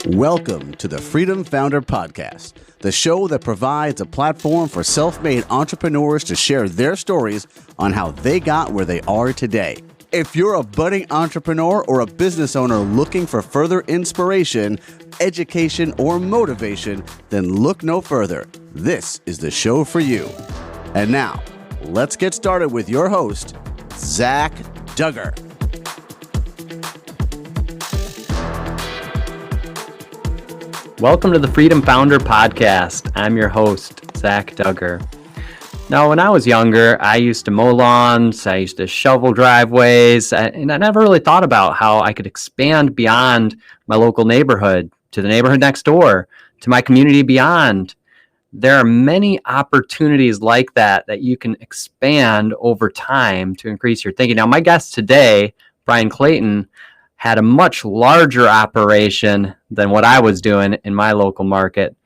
Welcome to the Freedom Founder Podcast, the show that provides a platform for self-made entrepreneurs to share their stories on how they got where they are today. If you're a budding entrepreneur or a business owner looking for further inspiration, education, or motivation, then look no further. This is the show for you. And now, let's get started with your host, Zach Duggar. Welcome to the Freedom Founder Podcast. I'm your host, Zach Duggar. Now, when I was younger, I used to mow lawns, I used to shovel driveways, and I never really thought about how I could expand beyond my local neighborhood, to the neighborhood next door, to my community beyond. There are many opportunities like that you can expand over time to increase your thinking. Now, my guest today, Bryan Clayton, had a much larger operation than what I was doing in my local market.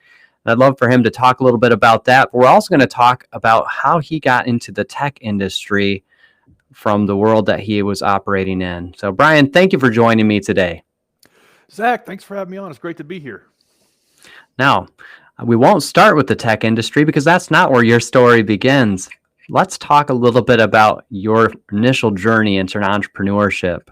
And I'd love for him to talk a little bit about that. But we're also going to talk about how he got into the tech industry from the world that he was operating in. So, Bryan, thank you for joining me today. Zach, thanks for having me on. It's great to be here. Now, we won't start with the tech industry because that's not where your story begins. Let's talk a little bit about your initial journey into entrepreneurship.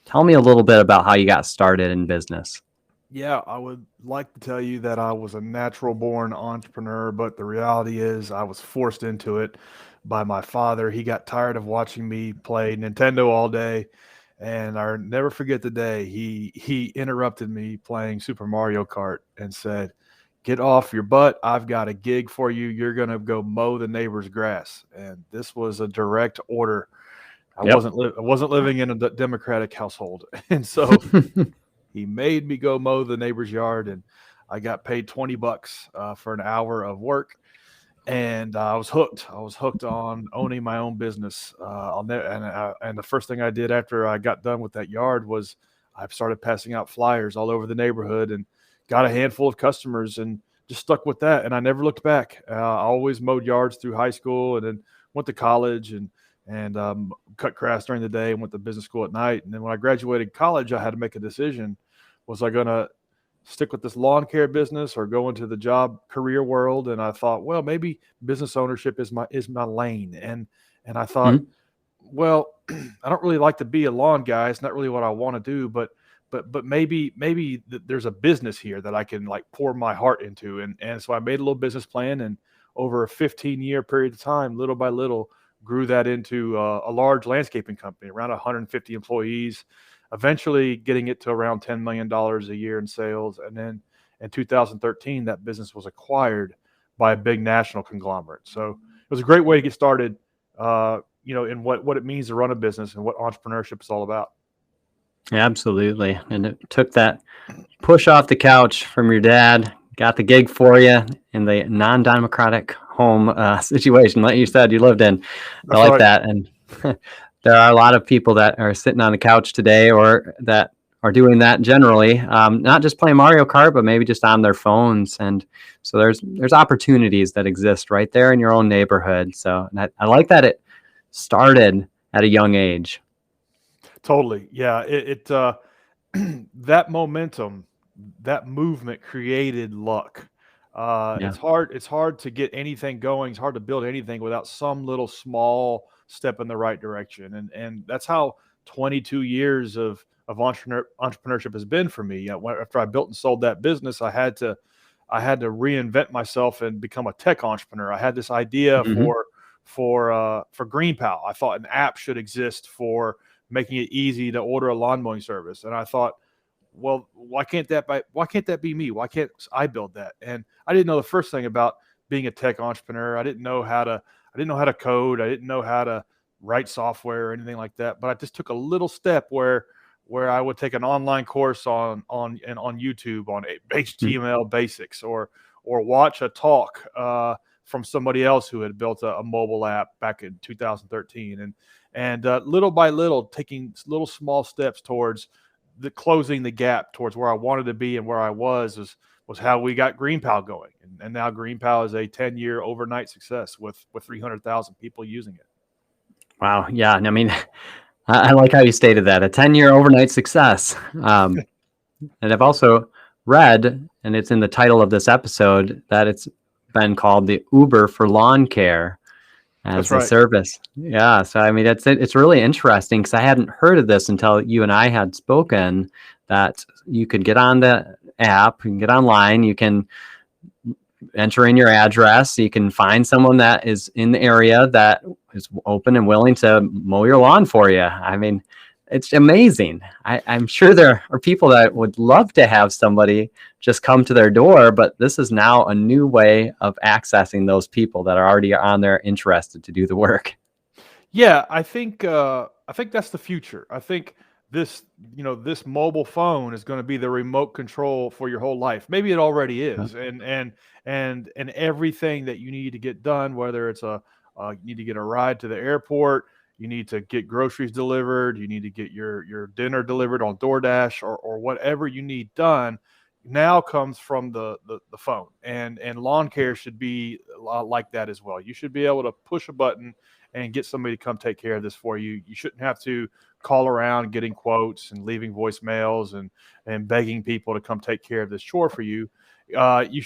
Tell me a little bit about how you got started in business. Yeah, I would like to tell you that I was a natural born entrepreneur, but the reality is I was forced into it by my father. He got tired of watching me play Nintendo all day, and I'll never forget the day he interrupted me playing Super Mario Kart and said, "Get off your butt. I've got a gig for you. You're going to go mow the neighbor's grass." And this was a direct order. I wasn't living in a Democratic household. And so he made me go mow the neighbor's yard, and I got paid $20 for an hour of work. And I was hooked. I was hooked on owning my own business. And the first thing I did after I got done with that yard was I started passing out flyers all over the neighborhood and got a handful of customers and just stuck with that. And I never looked back. I always mowed yards through high school and then went to college and cut grass during the day and went to business school at night. And then when I graduated college, I had to make a decision. Was I going to stick with this lawn care business or go into the job career world? And I thought, well, maybe business ownership is my lane. And I thought, well, I don't really like to be a lawn guy. It's not really what I want to do, but maybe there's a business here that I can like pour my heart into. And so I made a little business plan, and over a 15-year period of time, little by little, grew that into a large landscaping company, around 150 employees, eventually getting it to around $10 million a year in sales. And then in 2013, that business was acquired by a big national conglomerate. So it was a great way to get started, in what it means to run a business and what entrepreneurship is all about. Absolutely. And it took that push off the couch from your dad, got the gig for you in the non-democratic home situation like you said you lived in. I like that. And there are a lot of people that are sitting on the couch today or that are doing that generally, not just playing Mario Kart, but maybe just on their phones. And so there's opportunities that exist right there in your own neighborhood. So I like that it started at a young age. Totally. Yeah. It that momentum, that movement created luck. It's hard to get anything going. It's hard to build anything without some little small step in the right direction. And that's how 22 years of entrepreneurship has been for me. After I built and sold that business, I had to reinvent myself and become a tech entrepreneur. I had this idea for GreenPal. I thought an app should exist for making it easy to order a lawn mowing service. And I thought, well, why can't that be me? Why can't I build that? And I didn't know the first thing about being a tech entrepreneur. I didn't know how to code. I didn't know how to write software or anything like that. But I just took a little step where I would take an online course on YouTube on HTML basics or watch a talk from somebody else who had built a mobile app back in 2013. And little by little, taking little small steps towards closing the gap towards where I wanted to be and where I was how we got GreenPal going. And now GreenPal is a 10-year overnight success with 300,000 people using it. Wow. Yeah. I mean, I like how you stated that, a 10-year overnight success. And I've also read, and it's in the title of this episode, that it's been called the Uber for lawn care That's as a right. service. Yeah. So, I mean, it's really interesting because I hadn't heard of this until you and I had spoken, that you could get on the app, you can get online, you can enter in your address, you can find someone that is in the area that is open and willing to mow your lawn for you. I mean, it's amazing. I'm sure there are people that would love to have somebody just come to their door, but this is now a new way of accessing those people that are already on there interested to do the work. Yeah, I think that's the future. I think this, this mobile phone is going to be the remote control for your whole life. Maybe it already Yeah. is, and everything that you need to get done, whether it's you need to get a ride to the airport, you need to get groceries delivered, you need to get your dinner delivered on DoorDash, or whatever you need done, now comes from the phone. And lawn care should be a lot like that as well. You should be able to push a button and get somebody to come take care of this for you. You shouldn't have to call around getting quotes and leaving voicemails and begging people to come take care of this chore for you. It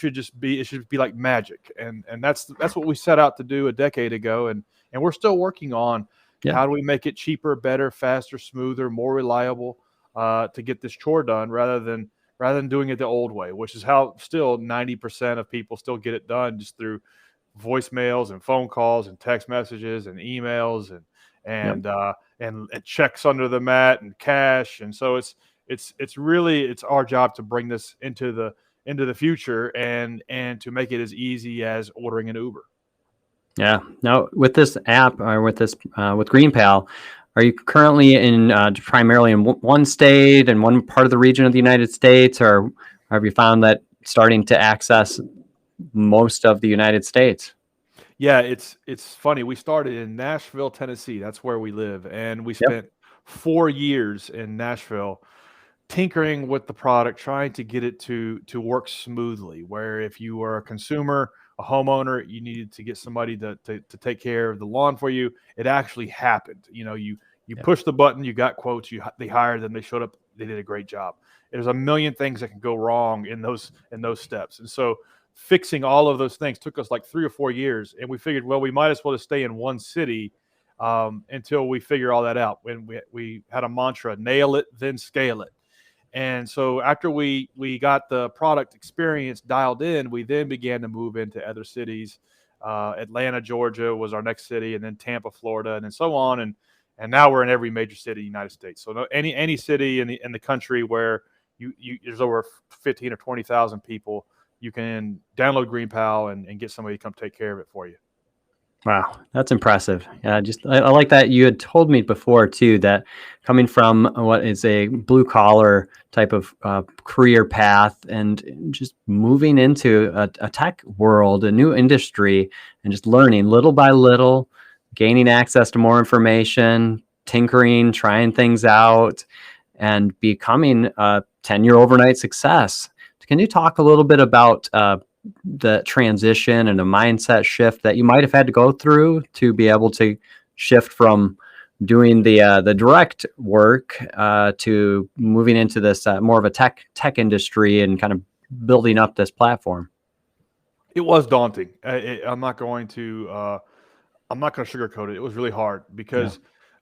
should be like magic. And that's what we set out to do a decade ago. And we're still working on Yeah. how do we make it cheaper, better, faster, smoother, more reliable, to get this chore done rather than doing it the old way, which is how still 90% of people still get it done, just through voicemails and phone calls and text messages and emails Yep. and checks under the mat and cash. And so it's our job to bring this into the future and to make it as easy as ordering an Uber. Yeah. Now, with this app, or with GreenPal, are you currently in primarily in one state and one part of the region of the United States, or have you found that starting to access most of the United States? Yeah, it's funny. We started in Nashville, Tennessee. That's where we live, and we Yep. spent 4 years in Nashville tinkering with the product, trying to get it to work smoothly. Where if you were a consumer, a homeowner, you needed to get somebody to take care of the lawn for you, it actually happened. You Yep. push the button, you got quotes, they hired them, they showed up, they did a great job. There's a million things that can go wrong in those steps, and so fixing all of those things took us like 3 or 4 years, and we figured, well, we might as well just stay in one city until we figure all that out. When we had a mantra: nail it, then scale it. And so after we got the product experience dialed in, we then began to move into other cities. Atlanta, Georgia was our next city, and then Tampa, Florida, and then so on. And now we're in every major city in the United States. So any city in the country where there's over 15 or 20,000 people, you can download GreenPal and get somebody to come take care of it for you. Wow, that's impressive. Yeah, I like that you had told me before too, that coming from what is a blue collar type of career path and just moving into a tech world, a new industry, and just learning little by little, gaining access to more information, tinkering, trying things out, and becoming a 10-year overnight success. Can you talk a little bit about the transition and the mindset shift that you might have had to go through to be able to shift from doing the direct work to moving into this more of a tech industry and kind of building up this platform? It was daunting. I'm not going to sugarcoat it. It was really hard Yeah. because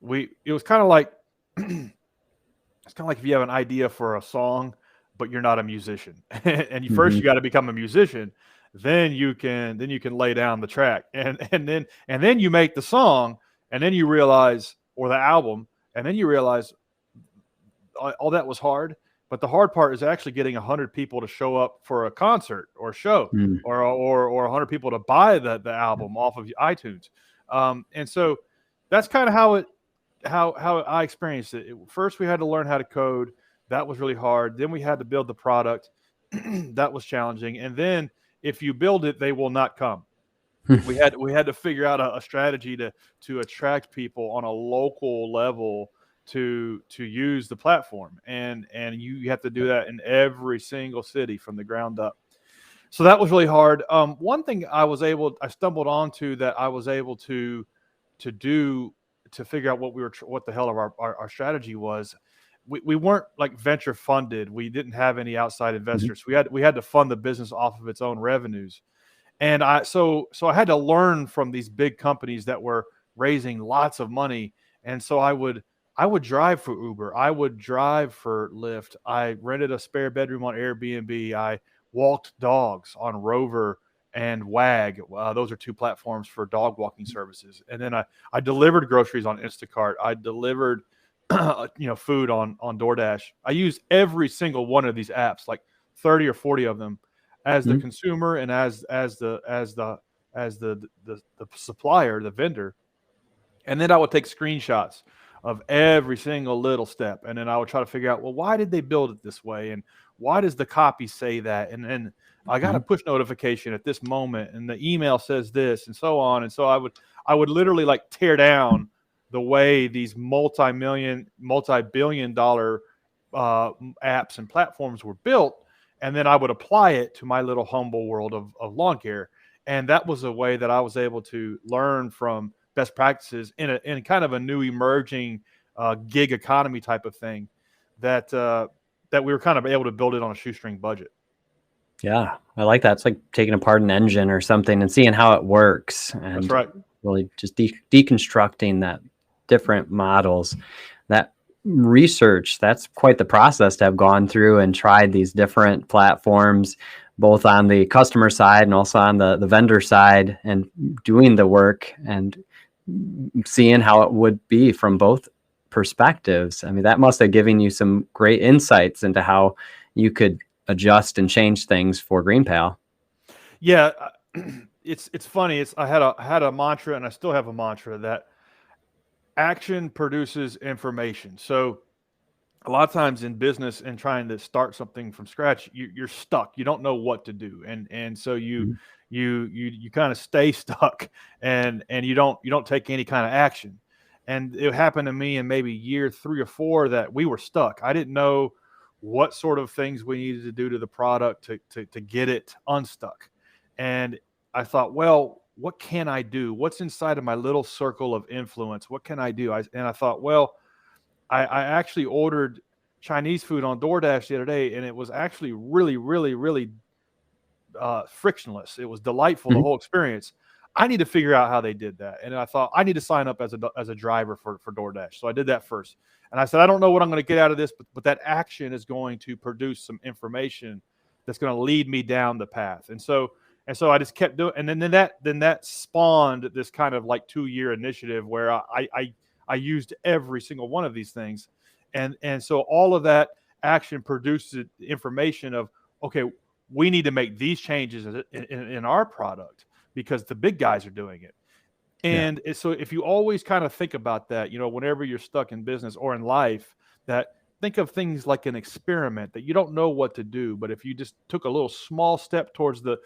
it was kind of like it's kind of like if you have an idea for a song, but you're not a musician, and first Hmm. you got to become a musician, then you can lay down the track, and then you make the song, and then you realize, or the album, and then you realize all that was hard. But the hard part is actually getting 100 people to show up for a concert or show, Mm. or 100 people to buy the album off of iTunes. And so that's kind of how I experienced it. First, we had to learn how to code. That was really hard. Then we had to build the product. That was challenging. And then if you build it, they will not come. We had to figure out a strategy to attract people on a local level to use the platform, and you have to do that in every single city from the ground up. So that was really hard. One thing I stumbled onto that I was able to do to figure out what the hell of our strategy was. we weren't like venture funded. We didn't have any outside investors. We had to fund the business off of its own revenues. And so I had to learn from these big companies that were raising lots of money. And so I would drive for Uber. I would drive for Lyft. I rented a spare bedroom on Airbnb. I walked dogs on Rover and Wag. Those are two platforms for dog walking services. And then I delivered groceries on Instacart. I delivered food on DoorDash. I used every single one of these apps, like 30 or 40 of them, as the consumer and as the supplier, the vendor. And then I would take screenshots of every single little step. And then I would try to figure out, well, why did they build it this way? And why does the copy say that? And then I got a push notification at this moment, and the email says this, and so on. And so I would literally like tear down the way these multi-billion dollar apps and platforms were built. And then I would apply it to my little humble world of lawn care. And that was a way that I was able to learn from best practices in kind of a new emerging gig economy type of thing that we were kind of able to build it on a shoestring budget. Yeah, I like that. It's like taking apart an engine or something and seeing how it works. And that's right. Really just deconstructing that different models. That research, that's quite the process to have gone through and tried these different platforms, both on the customer side and also on the vendor side, and doing the work and seeing how it would be from both perspectives. I mean, that must have given you some great insights into how you could adjust and change things for GreenPal. Yeah, it's funny. I had a mantra, and I still have a mantra, that action produces information. So a lot of times in business and trying to start something from scratch, you're stuck. You don't know what to do, and so you kind of stay stuck, and you don't take any kind of action. And it happened to me in maybe year 3 or 4 that we were stuck. I didn't know what sort of things we needed to do to the product to get it unstuck. And I thought, well, what can I do? What's inside of my little circle of influence? What can I do? And I thought, well, I actually ordered Chinese food on DoorDash the other day, and it was actually really, really, really frictionless. It was delightful, the whole experience. I need to figure out how they did that. And I thought, I need to sign up as a driver for DoorDash. So I did that first. And I said, I don't know what I'm going to get out of this, but that action is going to produce some information that's going to lead me down the path. And so I just kept doing, and then that spawned this kind of like 2-year initiative where I used every single one of these things. And so all of that action produced information of, okay, we need to make these changes in our product because the big guys are doing it. And so if you always kind of think about that, whenever you're stuck in business or in life, that think of things like an experiment that you don't know what to do, but if you just took a little small step towards the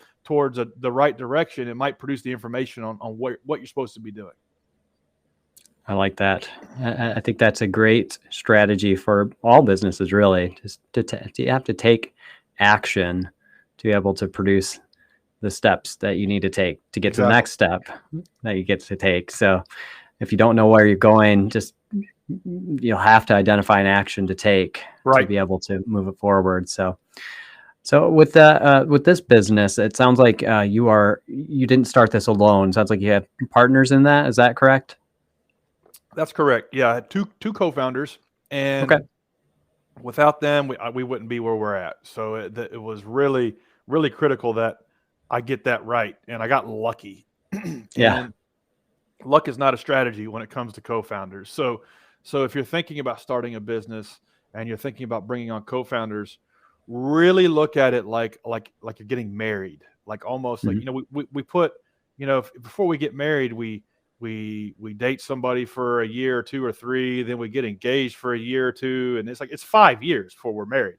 right direction, it might produce the information on what you're supposed to be doing. I like that. I think that's a great strategy for all businesses, really. Just you have to take action to be able to produce the steps that you need to take to get to the next step that you get to take. So if you don't know where you're going, just you'll have to identify an action to take to be able to move it forward. So with this business, it sounds like you didn't start this alone. It sounds like you have partners in that. Is that correct? That's correct. Yeah, I had two co-founders, and without them, we wouldn't be where we're at. So it was really, really critical that I get that right, and I got lucky. And luck is not a strategy when it comes to co-founders. So if you're thinking about starting a business and you're thinking about bringing on co-founders, really look at it like you're getting married, like almost like we put before we get married, we date somebody for a year or 2 or 3, then we get engaged for a year or 2, and it's 5 years before we're married.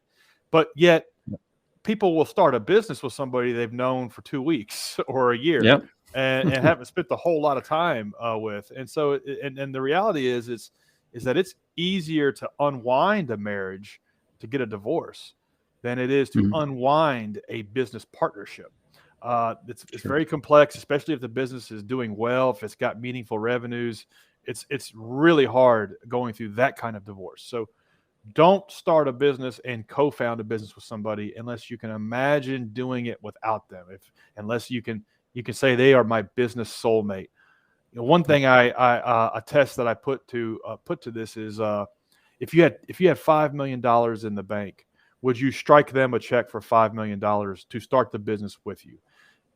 But yet people will start a business with somebody they've known for 2 weeks or a year and haven't spent a whole lot of time with. And so and the reality is that it's easier to unwind a marriage, to get a divorce, than it is to unwind a business partnership. It's very complex, especially if the business is doing well, if it's got meaningful revenues. It's really hard going through that kind of divorce. So Don't start a business and co-found a business with somebody unless you can imagine doing it without them. Unless you can say they are my business soulmate. One thing a test that I put to this is if you had $5 million in the bank, would you strike them a check for $5 million to start the business with you?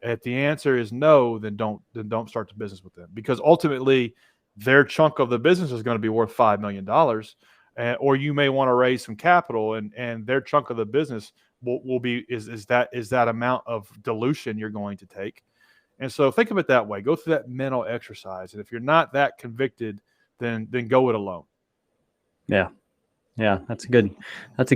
If the answer is no, then don't start the business with them, because ultimately their chunk of the business is going to be worth $5 million, or you may want to raise some capital, and their chunk of the business will be is that amount of dilution you're going to take. And so think of it that way. Go through that mental exercise, and if you're not that convicted, then go it alone. Yeah. Yeah, that's a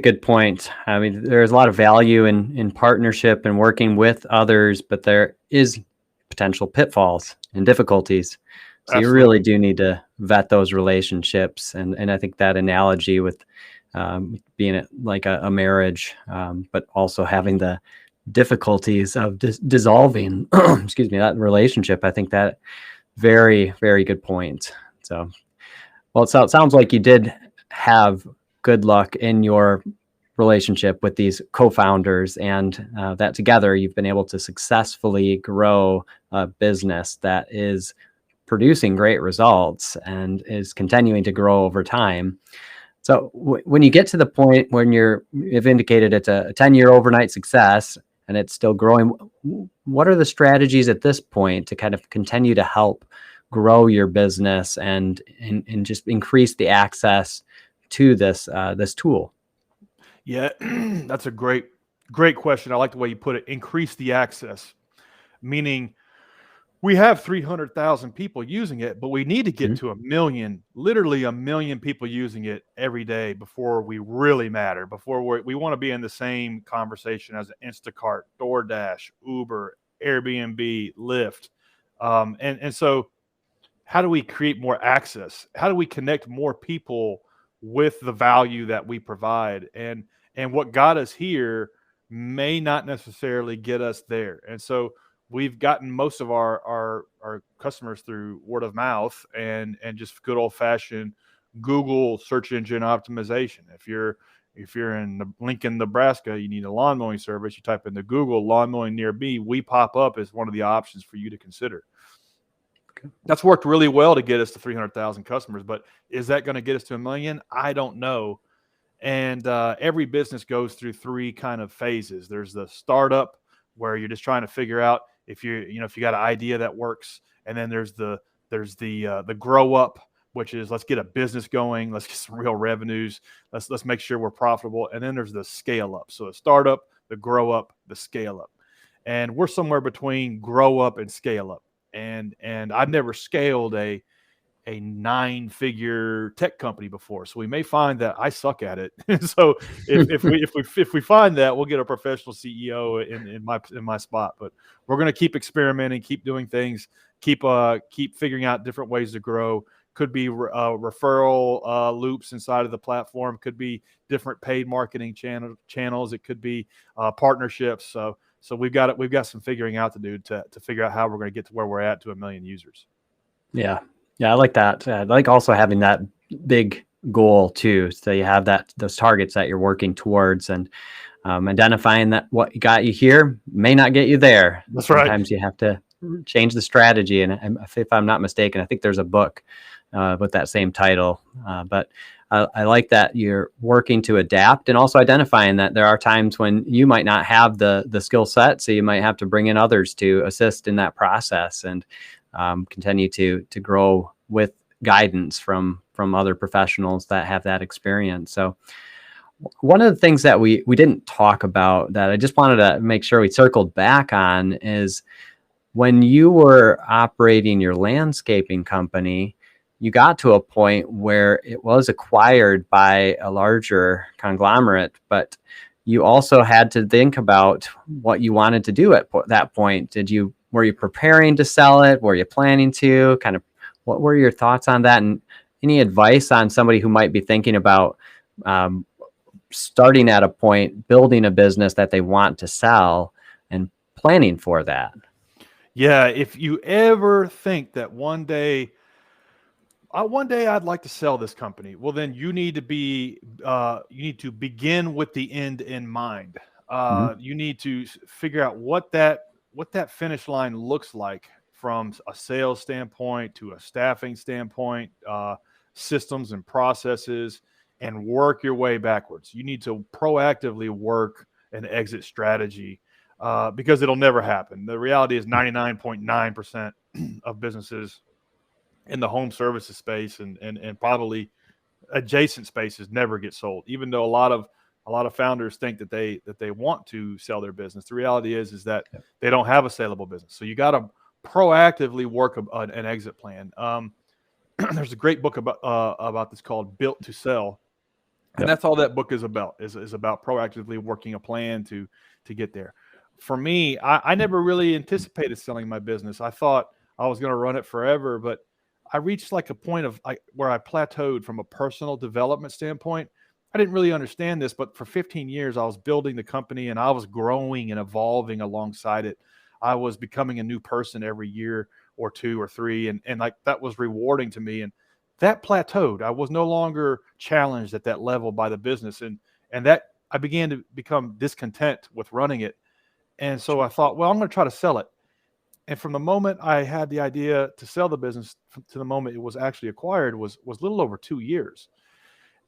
good point. I mean, there's a lot of value in partnership and working with others, but there is potential pitfalls and difficulties. So Absolutely. You really do need to vet those relationships. And I think that analogy with being like a marriage, but also having the difficulties of dissolving, excuse me, that relationship. I think that very, very good point. So, well, it sounds like you did have good luck in your relationship with these co-founders, and that together you've been able to successfully grow a business that is producing great results and is continuing to grow over time. So when you get to the point when you've indicated it's a 10-year overnight success and it's still growing, what are the strategies at this point to kind of continue to help grow your business and just increase the access to this tool? Yeah, that's a great question. I like the way you put it. Increase the access, meaning we have 300,000 people using it, but we need to get to 1 million, literally 1 million people using it every day before we really matter. Before we want to be in the same conversation as Instacart, DoorDash, Uber, Airbnb, Lyft, and so how do we create more access? How do we connect more people with the value that we provide? And what got us here may not necessarily get us there. And so we've gotten most of our customers through word of mouth and just good old fashioned Google search engine optimization. If you're in Lincoln, Nebraska, you need a lawn mowing service, you type into Google lawn mowing near me, we pop up as one of the options for you to consider. That's worked really well to get us to 300,000 customers, but is that going to get us to 1 million? I don't know. And every business goes through 3 kind of phases. There's the startup, where you're just trying to figure out if you got an idea that works, and then there's the grow up, which is let's get a business going, let's get some real revenues, let's make sure we're profitable, and then there's the scale up. So the startup, the grow up, the scale up, and we're somewhere between grow up and scale up. And I've never scaled a 9-figure tech company before, so we may find that I suck at it. So if we find that, we'll get a professional CEO in my spot. But we're going to keep experimenting, keep doing things, keep figuring out different ways to grow. Could be referral loops inside of the platform. Could be different paid marketing channels. It could be partnerships. So we've got some figuring out to do to figure out how we're going to get to where we're at to 1 million users. Yeah, I like that. I like also having that big goal too. So you have those targets that you're working towards, and identifying that what got you here may not get you there. That's right. Sometimes you have to change the strategy. And if I'm not mistaken, I think there's a book with that same title. But I like that you're working to adapt, and also identifying that there are times when you might not have the skill set, so you might have to bring in others to assist in that process, and continue to grow with guidance from other professionals that have that experience. So one of the things that we didn't talk about that I just wanted to make sure we circled back on is when you were operating your landscaping company, you got to a point where it was acquired by a larger conglomerate, but you also had to think about what you wanted to do at that point. Were you preparing to sell it? Were you planning to? Kind of, what were your thoughts on that? And any advice on somebody who might be thinking about starting at a point, building a business that they want to sell, and planning for that? Yeah, if you ever think that one day one day I'd like to sell this company. Well, then you need to begin with the end in mind. Mhm. You need to figure out what that finish line looks like from a sales standpoint to a staffing standpoint, systems and processes, and work your way backwards. You need to proactively work an exit strategy because it'll never happen. The reality is 99.9% of businesses in the home services space and probably adjacent spaces never get sold, even though a lot of founders think that they want to sell their business. The reality is that they don't have a saleable business. So you got to proactively work an exit plan. There's a great book about this called Built to Sell, and that's all that book is about. Is about proactively working a plan to get there. For me, I never really anticipated selling my business. I thought I was going to run it forever, but I reached like a point of where I plateaued from a personal development standpoint. I didn't really understand this, but for 15 years, I was building the company and I was growing and evolving alongside it. I was becoming a new person every year or two or three. And like that was rewarding to me. And that plateaued. I was no longer challenged at that level by the business. And that I began to become discontent with running it. And so I thought, well, I'm going to try to sell it. And from the moment I had the idea to sell the business to the moment it was actually acquired was a little over 2 years.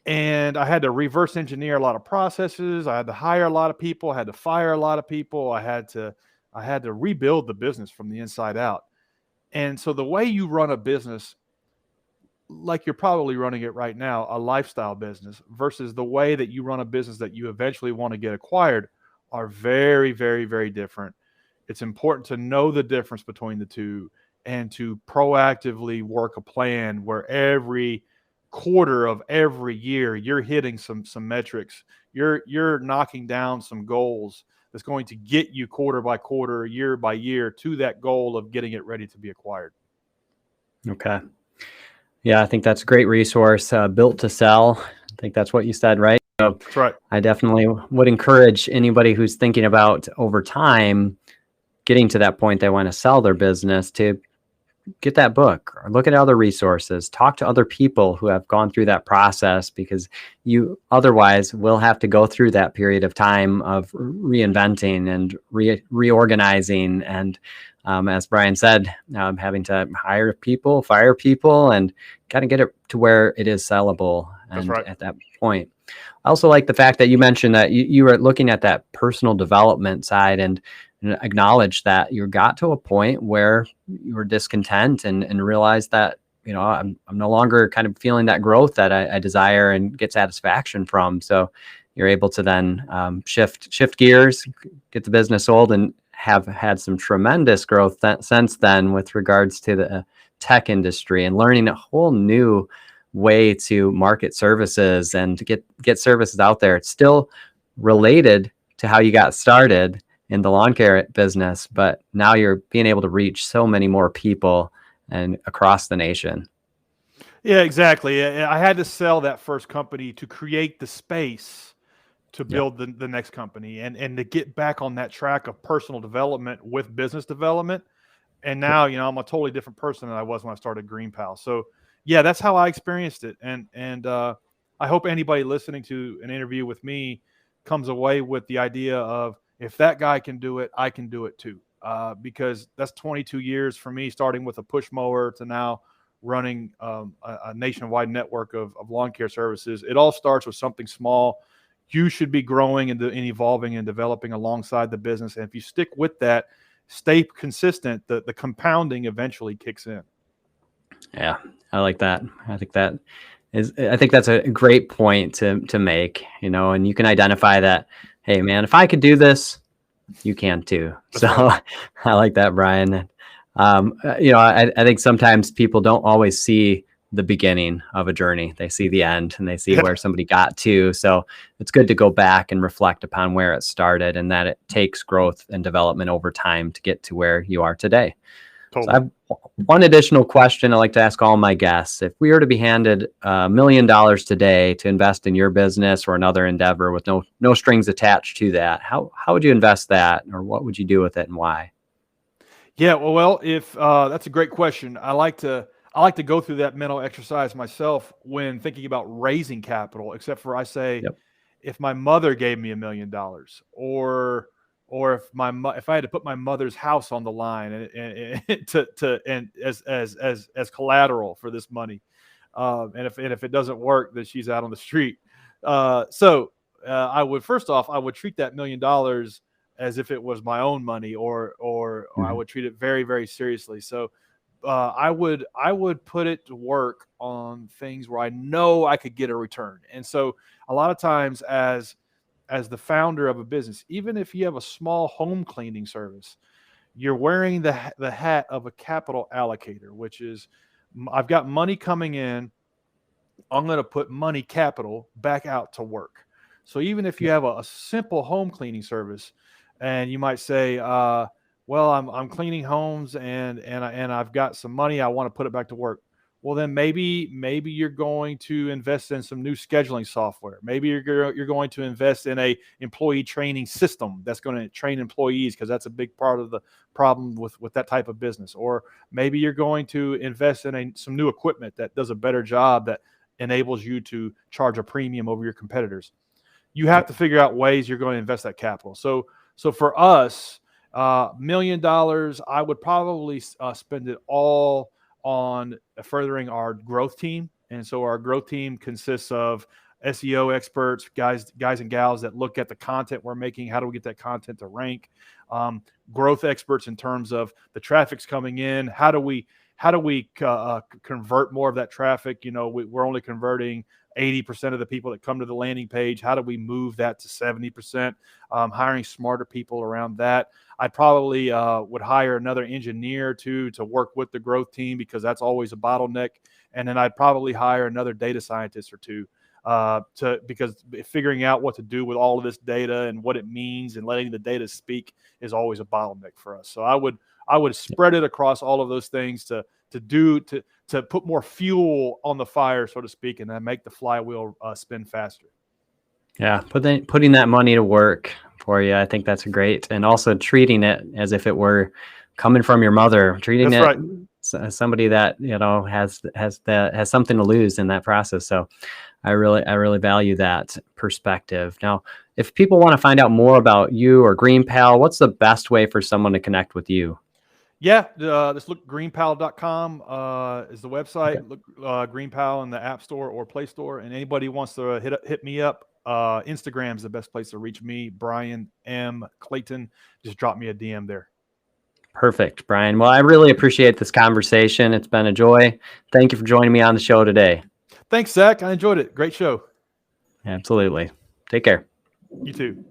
And I had to reverse engineer a lot of processes. I had to hire a lot of people. I had to fire a lot of people. I had to rebuild the business from the inside out. And so the way you run a business, like you're probably running it right now, a lifestyle business versus the way that you run a business that you eventually want to get acquired are very, very, very different. It's important to know the difference between the two and to proactively work a plan where every quarter of every year you're hitting some metrics. You're knocking down some goals that's going to get you quarter by quarter, year by year to that goal of getting it ready to be acquired. Okay. Yeah, I think that's a great resource. Built to Sell. I think that's what you said, right? So That's right. I definitely would encourage anybody who's thinking about over time getting to that point they want to sell their business to get that book or look at other resources, talk to other people who have gone through that process, because you otherwise will have to go through that period of time of reinventing and reorganizing. And as Bryan said, having to hire people, fire people, and kind of get it to where it is sellable. And That's right. At that point, I also like the fact that you mentioned that you were looking at that personal development side and acknowledge that you got to a point where you were discontent and realized that, you know, I'm no longer kind of feeling that growth that I desire and get satisfaction from. So you're able to then shift gears, get the business sold, and have had some tremendous growth since then with regards to the tech industry and learning a whole new way to market services and to get services out there. It's still related to how you got started in the lawn care business, but now you're being able to reach so many more people and across the nation. Yeah, exactly. I had to sell that first company to create the space to build the next company and to get back on that track of personal development with business development. And now, you know, I'm a totally different person than I was when I started GreenPal. So yeah, that's how I experienced it. And I hope anybody listening to an interview with me comes away with the idea of, if that guy can do it, I can do it too. Because that's 22 years for me, starting with a push mower to now running a nationwide network of lawn care services. It all starts with something small. You should be growing and evolving and developing alongside the business. And if you stick with that, stay consistent, the compounding eventually kicks in. Yeah, I like that. I think that's a great point to make, you know, and you can identify that, hey man, if I could do this, you can too. So I like that, Bryan. You know, I think sometimes people don't always see the beginning of a journey. They see the end and they see where somebody got to. So it's good to go back and reflect upon where it started and that it takes growth and development over time to get to where you are today. Totally. So I have one additional question I like to ask all my guests. If we were to be handed $1 million today to invest in your business or another endeavor with no strings attached to that, how would you invest that, or what would you do with it and why? Yeah, well, if that's a great question. I like to I like to go through that mental exercise myself when thinking about raising capital, except for I say, Yep. if my mother gave me $1 million, or if I had to put my mother's house on the line and as collateral for this money, and if it doesn't work, then she's out on the street. I would treat that $1 million as if it was my own money, or I would treat it very, very seriously. So I would put it to work on things where I know I could get a return. And so a lot of times as the founder of a business, even if you have a small home cleaning service, you're wearing the hat of a capital allocator, which is, I've got money coming in, I'm going to put money capital back out to work. So even if you have a simple home cleaning service, and you might say, well, I'm cleaning homes and I've got some money, I want to put it back to work. Well, then maybe you're going to invest in some new scheduling software. Maybe you're going to invest in a employee training system that's going to train employees, because that's a big part of the problem with that type of business. Or maybe you're going to invest in some new equipment that does a better job, that enables you to charge a premium over your competitors. You have to figure out ways you're going to invest that capital. So for us, $1 million, I would probably spend it all on furthering our growth team. And so our growth team consists of SEO experts, guys and gals that look at the content we're making. How do we get that content to rank? Growth experts in terms of the traffic's coming in. How do we convert more of that traffic? We're only converting 80% of the people that come to the landing page. How do we move that to 70%? Hiring smarter people around that. I probably would hire another engineer to work with the growth team, because that's always a bottleneck. And then I'd probably hire another data scientist or two, because figuring out what to do with all of this data and what it means and letting the data speak is always a bottleneck for us. So I would spread it across all of those things to put more fuel on the fire, so to speak, and then make the flywheel spin faster. Yeah, putting that money to work for you, I think that's great. And also treating it as if it were coming from your mother, treating That's right. as somebody that has something to lose in that process. So I really value that perspective. Now, if people want to find out more about you or GreenPal, what's the best way for someone to connect with you? Yeah, just look, greenpal.com is the website. Okay. Look, GreenPal in the App Store or Play Store. And anybody wants to hit me up, Instagram's the best place to reach me, Bryan M. Clayton. Just drop me a DM there. Perfect, Bryan. Well, I really appreciate this conversation. It's been a joy. Thank you for joining me on the show today. Thanks, Zach. I enjoyed it. Great show. Absolutely. Take care. You too.